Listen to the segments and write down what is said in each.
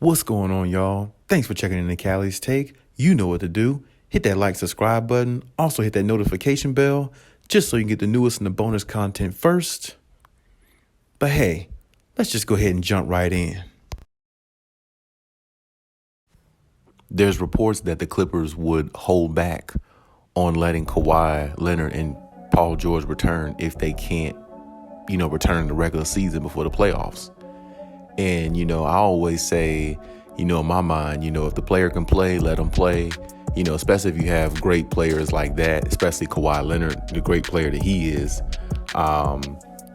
What's going on, y'all? Thanks for checking in the Khaliis Take. You know what to do. Hit that like, subscribe button. Also hit that notification bell just so you can get the newest and the bonus content first. But hey, let's just go ahead and jump right in. There's reports that the Clippers would hold back on letting Kawhi Leonard and Paul George return if they can't, return in the regular season before the playoffs. And, I always say, in my mind, if the player can play, let him play, especially if you have great players like that, especially Kawhi Leonard, the great player that he is,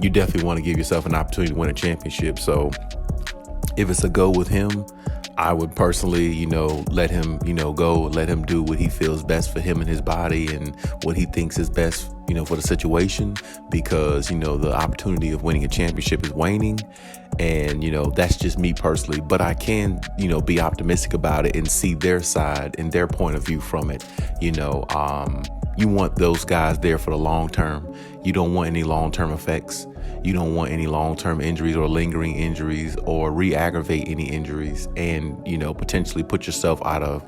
you definitely want to give yourself an opportunity to win a championship. So if it's a go with him, I would personally, let him, go, let him do what he feels best for him and his body and what he thinks is best, for the situation, because, the opportunity of winning a championship is waning. And, that's just me personally. But I can, be optimistic about it and see their side and their point of view from it. You want those guys there for the long term. You don't want any long-term effects. You don't want any long-term injuries or lingering injuries or re-aggravate any injuries and, potentially put yourself out of,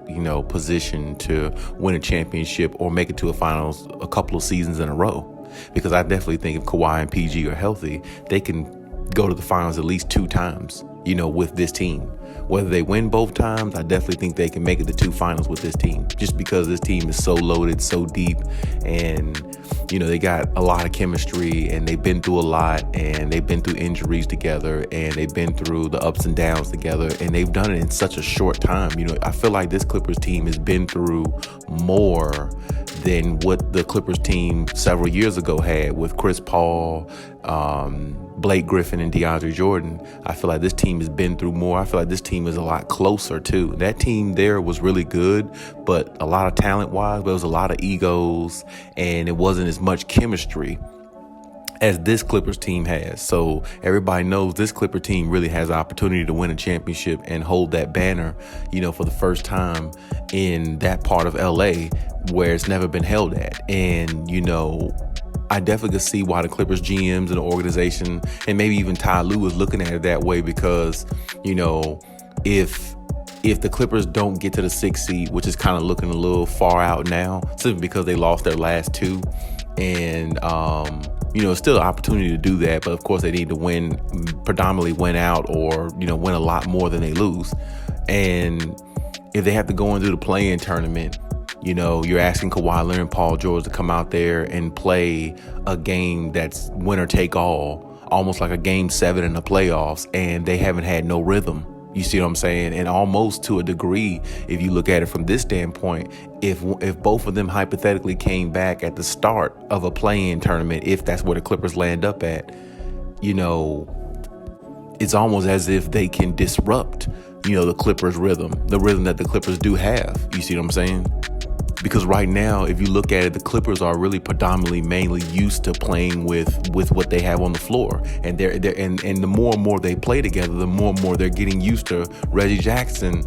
position to win a championship or make it to a finals a couple of seasons in a row. Because I definitely think if Kawhi and PG are healthy, they can go to the finals at least 2 times, with this team. Whether they win both times, I definitely think they can make it to 2 finals with this team, just because this team is so loaded, so deep, and, they got a lot of chemistry, and they've been through a lot, and they've been through injuries together, and they've been through the ups and downs together, and they've done it in such a short time. I feel like this Clippers team has been through more than what the Clippers team several years ago had with Chris Paul, Blake Griffin, and DeAndre Jordan. I feel like this team has been through more. I feel like this team is a lot closer too. That team there was really good, but a lot of talent-wise, but there was a lot of egos, and it wasn't as much chemistry as this Clippers team has. So everybody knows this Clipper team really has the opportunity to win a championship and hold that banner, for the first time in that part of LA where it's never been held at. And, I definitely could see why the Clippers GMs and the organization and maybe even Ty Lue is looking at it that way, because, if the Clippers don't get to the 6th seed, which is kind of looking a little far out now, simply because they lost their last 2, and it's still an opportunity to do that, but of course they need to predominantly win out, or win a lot more than they lose. And if they have to go into the play-in tournament, you're asking Kawhi Leonard and Paul George to come out there and play a game that's winner take all, almost like a game 7 in the playoffs, and they haven't had no rhythm. You see what I'm saying? And almost to a degree, if you look at it from this standpoint, if both of them hypothetically came back at the start of a play-in tournament, if that's where the Clippers land up at, it's almost as if they can disrupt, the Clippers' rhythm, the rhythm that the Clippers do have. You see what I'm saying? Because right now, if you look at it, the Clippers are really predominantly mainly used to playing with what they have on the floor. And and the more and more they play together, the more and more they're getting used to Reggie Jackson,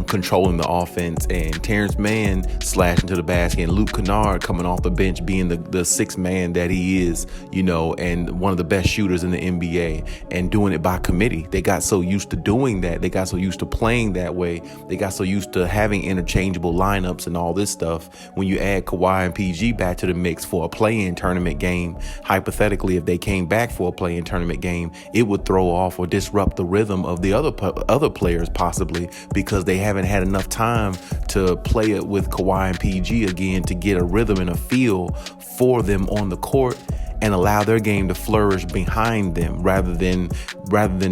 controlling the offense, and Terrence Mann slashing to the basket, and Luke Kennard coming off the bench being the 6th man that he is, and one of the best shooters in the NBA, and doing it by committee. They got so used to doing that. They got so used to playing that way. They got so used to having interchangeable lineups and all this stuff. When you add Kawhi and PG back to the mix for a play-in tournament game, hypothetically, if they came back for a play-in tournament game, it would throw off or disrupt the rhythm of the other players, possibly, because they haven't had enough time to play it with Kawhi and PG again to get a rhythm and a feel for them on the court and allow their game to flourish behind them rather than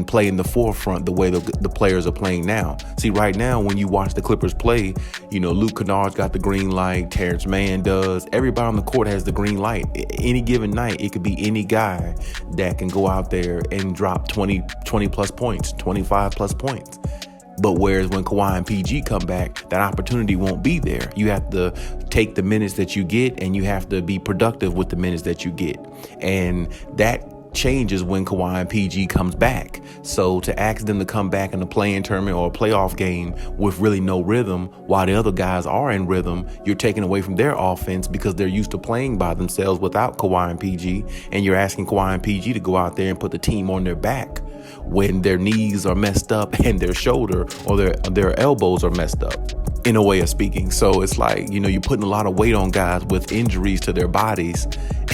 play in the forefront the way the players are playing now. See, right now, when you watch the Clippers play, Luke Kennard's got the green light, Terrence Mann does. Everybody on the court has the green light. Any given night, it could be any guy that can go out there and drop 20 plus points, 25 plus points. But whereas when Kawhi and PG come back, that opportunity won't be there. You have to take the minutes that you get, and you have to be productive with the minutes that you get. And that changes when Kawhi and PG comes back. So to ask them to come back in a play-in tournament or a playoff game with really no rhythm, while the other guys are in rhythm, you're taking away from their offense because they're used to playing by themselves without Kawhi and PG. And you're asking Kawhi and PG to go out there and put the team on their back when their knees are messed up and their shoulder or their elbows are messed up, in a way of speaking. So it's like, you're putting a lot of weight on guys with injuries to their bodies,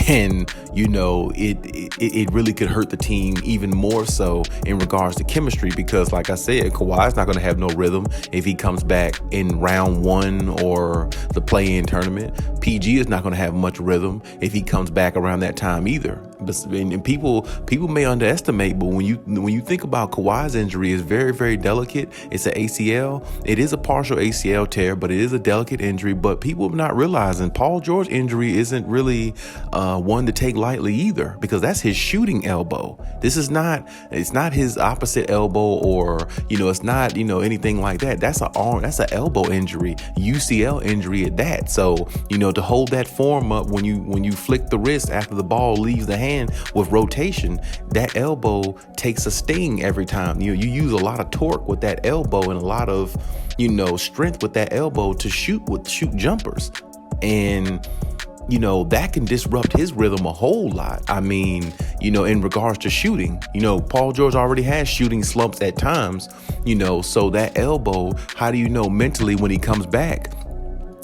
and it really could hurt the team even more so in regards to chemistry, because like I said, Kawhi's not going to have no rhythm if he comes back in round 1 or the play-in tournament. PG is not going to have much rhythm if he comes back around that time either. And people may underestimate, but when you think about Kawhi's injury, it's very, very delicate. It's an ACL. It is a partial ACL tear, but it is a delicate injury. But people are not realizing Paul George's injury isn't really one to take lightly either, because that's his shooting elbow. It's not his opposite elbow, or it's not anything like that. That's an elbow injury, UCL injury at that. So to hold that form up when you flick the wrist after the ball leaves the hand with rotation, that elbow takes a sting every time. You use a lot of torque with that elbow and a lot of strength with that elbow to shoot jumpers, and that can disrupt his rhythm a whole lot. I mean, in regards to shooting, Paul George already has shooting slumps at times, so that elbow, how do mentally when he comes back,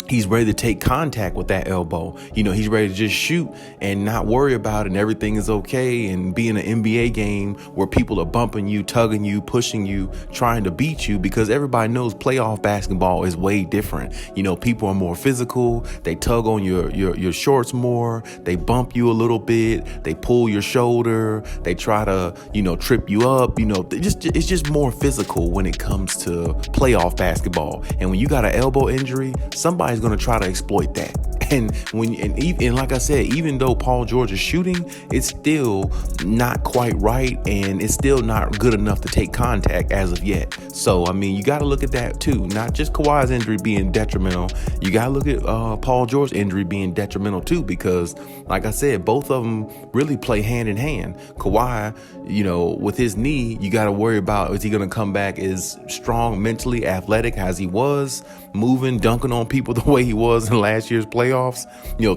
he's ready to take contact with that elbow. He's ready to just shoot and not worry about it, and everything is okay, and be in an NBA game where people are bumping you, tugging you, pushing you, trying to beat you, because everybody knows playoff basketball is way different. People are more physical. They tug on your shorts more. They bump you a little bit. They pull your shoulder. They try to, trip you up. It's just more physical when it comes to playoff basketball. And when you got an elbow injury, somebody's going to try to exploit that. And like I said, even though Paul George is shooting, it's still not quite right, and it's still not good enough to take contact as of yet. So, you got to look at that too. Not just Kawhi's injury being detrimental. You got to look at Paul George's injury being detrimental too, because like I said, both of them really play hand in hand. Kawhi, with his knee, you got to worry about, is he going to come back as strong, mentally athletic as he was, moving, dunking on people the way he was in last year's playoffs,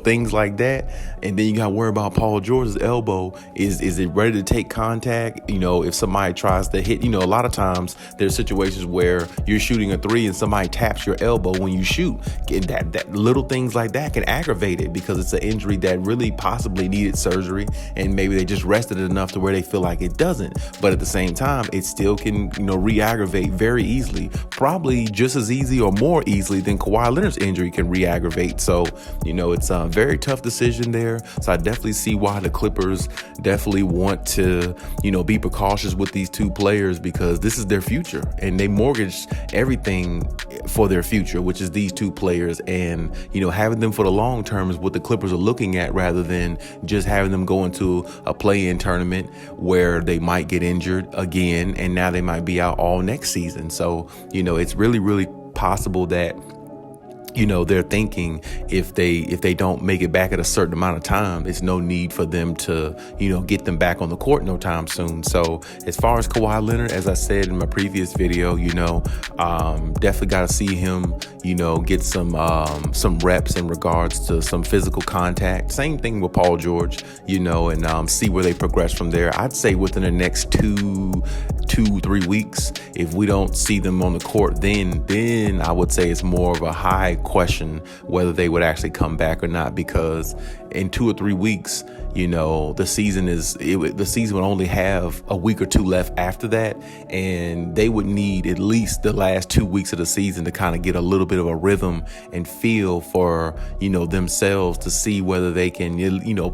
things like that. And then you got to worry about Paul George's elbow. Is it ready to take contact? If somebody tries to hit, a lot of times there's situations where you're shooting a 3 and somebody taps your elbow when you shoot. That little things like that can aggravate it, because it's an injury that really possibly needed surgery, and maybe they just rested it enough to where they feel like it doesn't. But at the same time, it still can, re-aggravate very easily, probably just as easy or more easily than Kawhi Leonard's injury can re-aggravate. So, it's a very tough decision there. So I definitely see why the Clippers definitely want to, be precautious with these two players, because this is their future, and they mortgage everything for their future, which is these two players. And, having them for the long term is what the Clippers are looking at, rather than just having them go into a play-in tournament where they might get injured again, and now they might be out all next season. So, it's really, really possible that they're thinking if they don't make it back at a certain amount of time, it's no need for them to, get them back on the court no time soon. So as far as Kawhi Leonard, as I said in my previous video, definitely got to see him, get some reps in regards to some physical contact. Same thing with Paul George, and see where they progress from there. I'd say within the next 2-3 weeks, if we don't see them on the court, then I would say it's more of a high question whether they would actually come back or not, because in 2 or 3 weeks, the season would only have a week or two left after that, and they would need at least the last 2 weeks of the season to kind of get a little bit of a rhythm and feel for themselves, to see whether they can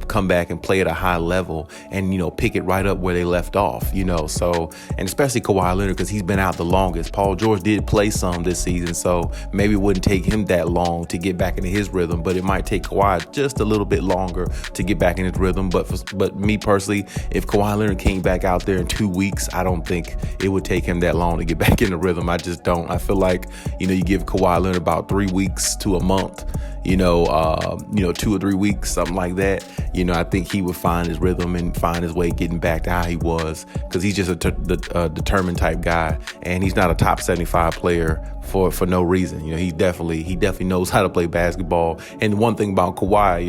come back and play at a high level and pick it right up where they left off. So, and especially Kawhi Leonard, because he's been out the longest. Paul George did play some this season, so maybe it wouldn't take him that long to get back into his rhythm, but it might take Kawhi just a little bit longer to get back in his rhythm. But me personally, if Kawhi Leonard came back out there in 2 weeks, I don't think it would take him that long to get back in the rhythm. I just don't. I feel like, you give Kawhi Leonard about 3 weeks to a month, 2 or 3 weeks, something like that, I think he would find his rhythm and find his way getting back to how he was, because he's just a determined type guy, and he's not a top 75 player for no reason. He definitely knows how to play basketball. And one thing about Kawhi,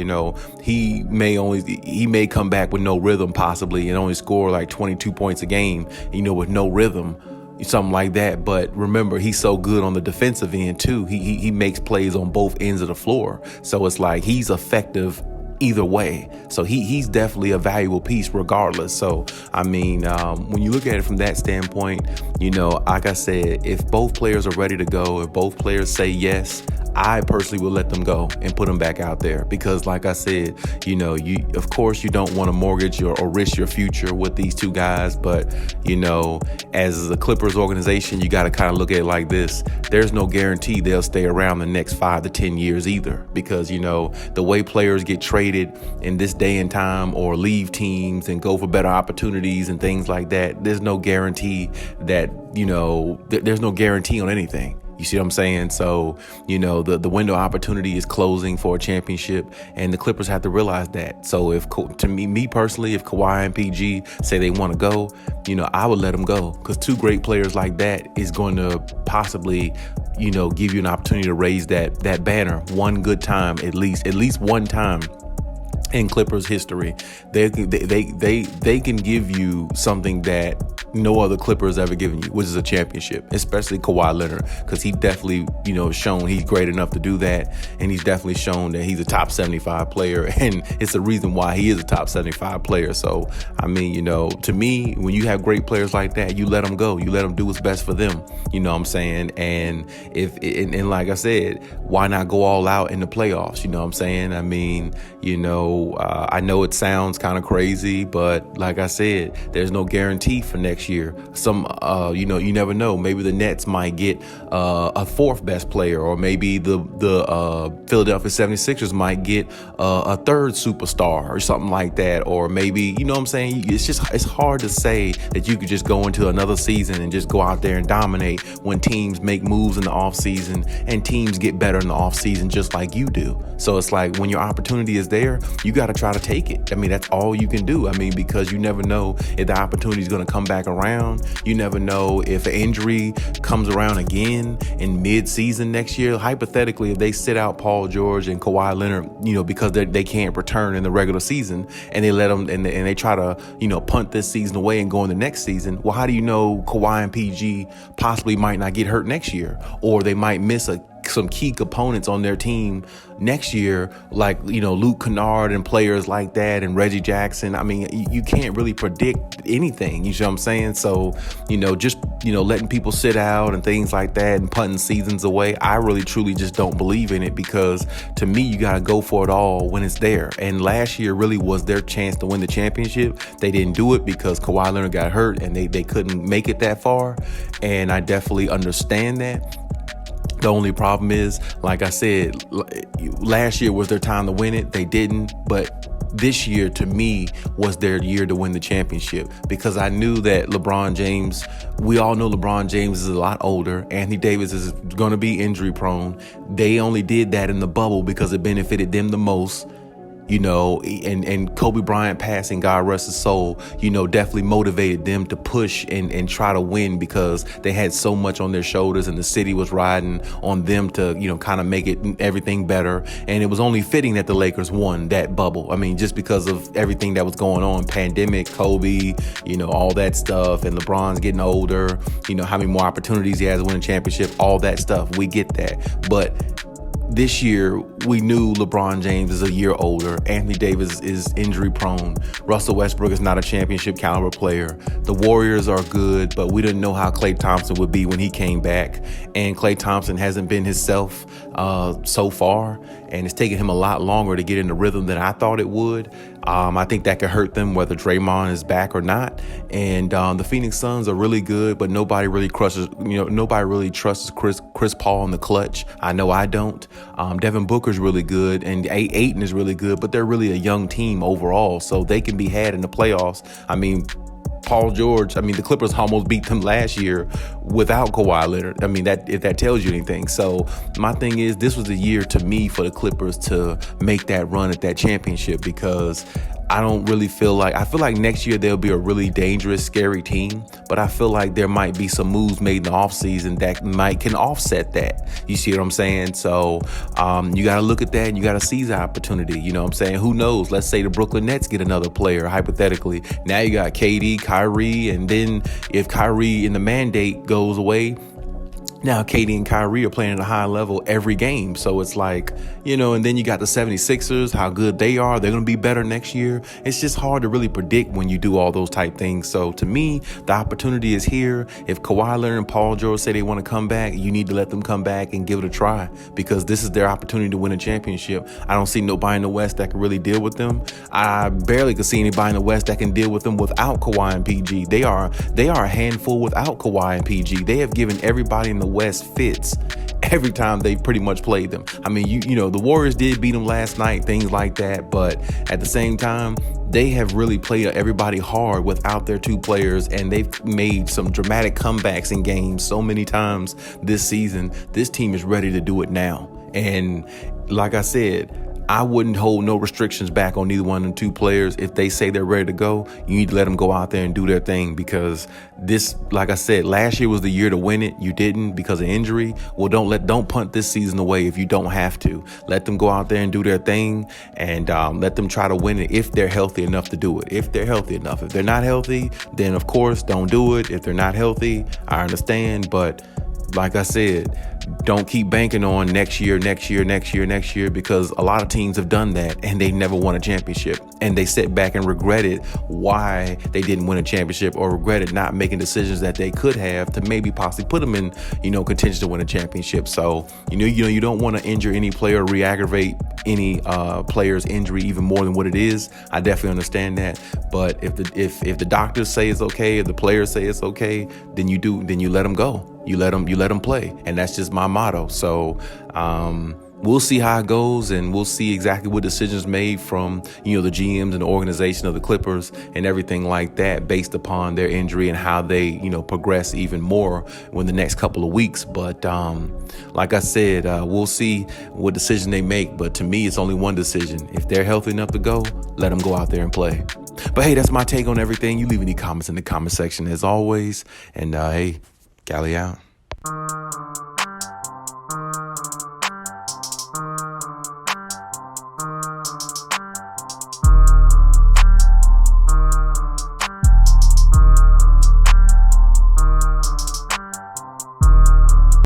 he may come back with no rhythm possibly and only score like 22 points a game, with no rhythm, something like that. But remember, he's so good on the defensive end too. He makes plays on both ends of the floor. So it's like he's effective either way. So he's definitely a valuable piece regardless. So, when you look at it from that standpoint, like I said, if both players are ready to go, if both players say yes, I personally would let them go and put them back out there, because like I said, of course you don't want to mortgage or risk your future with these two guys. But, as the Clippers organization, you got to kind of look at it like this. There's no guarantee they'll stay around the next 5 to 10 years either, because, the way players get traded in this day and time or leave teams and go for better opportunities and things like that, there's no guarantee that, there's no guarantee on anything. You see what I'm saying? So, the window of opportunity is closing for a championship, and the Clippers have to realize that. So me personally, if Kawhi and PG say they want to go, I would let them go, because two great players like that is going to possibly, give you an opportunity to raise that banner one good time, at least one time in Clippers history. They can give you something that no other Clippers ever given you, which is a championship, especially Kawhi Leonard, because he definitely, shown he's great enough to do that, and he's definitely shown that he's a top 75 player, and it's the reason why he is a top 75 player. So, to me, when you have great players like that, you let them go. You let them do what's best for them. You know what I'm saying? And and like I said, why not go all out in the playoffs? You know what I'm saying? I know it sounds kind of crazy, but like I said, there's no guarantee for next year. You never know. Maybe the Nets might get a fourth best player, or maybe the Philadelphia 76ers might get a third superstar or something like that. Or maybe, you know what I'm saying? It's hard to say that you could just go into another season and just go out there and dominate when teams make moves in the offseason and teams get better in the offseason just like you do. So it's like, when your opportunity is there, you got to try to take it. That's all you can do. Because you never know if the opportunity is going to come back around. You never know if an injury comes around again in mid-season next year. Hypothetically, if they sit out Paul George and Kawhi Leonard, because they can't return in the regular season, and they let them and they try to, punt this season away and go in the next season. Well, how do you know Kawhi and PG possibly might not get hurt next year, or they might miss some key components on their team next year, like, Luke Kennard and players like that, and Reggie Jackson? You can't really predict anything. You know what I'm saying? So, just, letting people sit out and things like that and punting seasons away, I really truly just don't believe in it, because to me, you got to go for it all when it's there. And last year really was their chance to win the championship. They didn't do it because Kawhi Leonard got hurt and they couldn't make it that far. And I definitely understand that. The only problem is, like I said, last year was their time to win it. They didn't. But this year, to me, was their year to win the championship, because I knew that LeBron James, we all know LeBron James is a lot older. Anthony Davis is going to be injury prone. They only did that in the bubble because it benefited them the most. And Kobe Bryant passing, God rest his soul, definitely motivated them to push and try to win, because they had so much on their shoulders and the city was riding on them to, kind of make it everything better. And it was only fitting that the Lakers won that bubble. Just because of everything that was going on, pandemic, Kobe, all that stuff, and LeBron's getting older, how many more opportunities he has to win a championship, all that stuff. We get that. But this year, we knew LeBron James is a year older. Anthony Davis is injury prone. Russell Westbrook is not a championship caliber player. The Warriors are good, but we didn't know how Klay Thompson would be when he came back. And Klay Thompson hasn't been himself so far, and it's taken him a lot longer to get in the rhythm than I thought it would. I think that could hurt them, whether Draymond is back or not. And the Phoenix Suns are really good, but nobody really trusts Chris Paul in the clutch. I know I don't. Devin Booker's really good, and Ayton is really good, but they're really a young team overall, so they can be had in the playoffs. Paul George, I mean, the Clippers almost beat them last year without Kawhi Leonard. I mean, that if that tells you anything. So my thing is, this was a year to me for the Clippers to make that run at that championship, because I don't really feel like next year they'll be a really dangerous, scary team, but I feel like there might be some moves made in the offseason that can offset that. You see what I'm saying? So you got to look at that and you got to seize the opportunity. You know what I'm saying? Who knows? Let's say the Brooklyn Nets get another player, hypothetically. Now you got KD, Kyrie, and then if Kyrie in the mandate goes away, now KD and Kyrie are playing at a high level every game. So it's like, and then you got the 76ers, how good they are. They're going to be better next year. It's just hard to really predict when you do all those type things. So to me, the opportunity is here. If Kawhi Leonard and Paul George say they want to come back, you need to let them come back and give it a try, because this is their opportunity to win a championship. I don't see nobody in the West that can really deal with them. I barely could see anybody in the West that can deal with them without Kawhi and PG. They are a handful without Kawhi and PG. They have given everybody in the West fits every time they've pretty much played them. I mean, the Warriors did beat them last night, things like that, but at the same time, they have really played everybody hard without their two players, and they've made some dramatic comebacks in games so many times this season. This team is ready to do it now. And like I said, I wouldn't hold no restrictions back on either one of the two players. If they say they're ready to go, you need to let them go out there and do their thing, because this, like I said, last year was the year to win it. You didn't because of injury. Well, don't punt this season away if you don't have to. Let them go out there and do their thing, and let them try to win it if they're healthy enough to do it. If they're healthy enough. If they're not healthy, then of course don't do it. If they're not healthy, I understand, but like I said, don't keep banking on next year, because a lot of teams have done that and they never won a championship, and they sit back and regretted why they didn't win a championship, or regretted not making decisions that they could have to maybe possibly put them in, contention to win a championship. So, you don't want to injure any player, re-aggravate any player's injury even more than what it is. I definitely understand that. But if the doctors say it's okay, if the players say it's okay, then you let them go. You let them play. And that's just my motto. So we'll see how it goes, and we'll see exactly what decisions made from, the GMs and the organization of the Clippers and everything like that, based upon their injury and how they, progress even more in the next couple of weeks. But like I said, we'll see what decision they make. But to me, it's only one decision. If they're healthy enough to go, let them go out there and play. But hey, that's my take on everything. You leave any comments in the comment section as always. And hey, Khaliis out.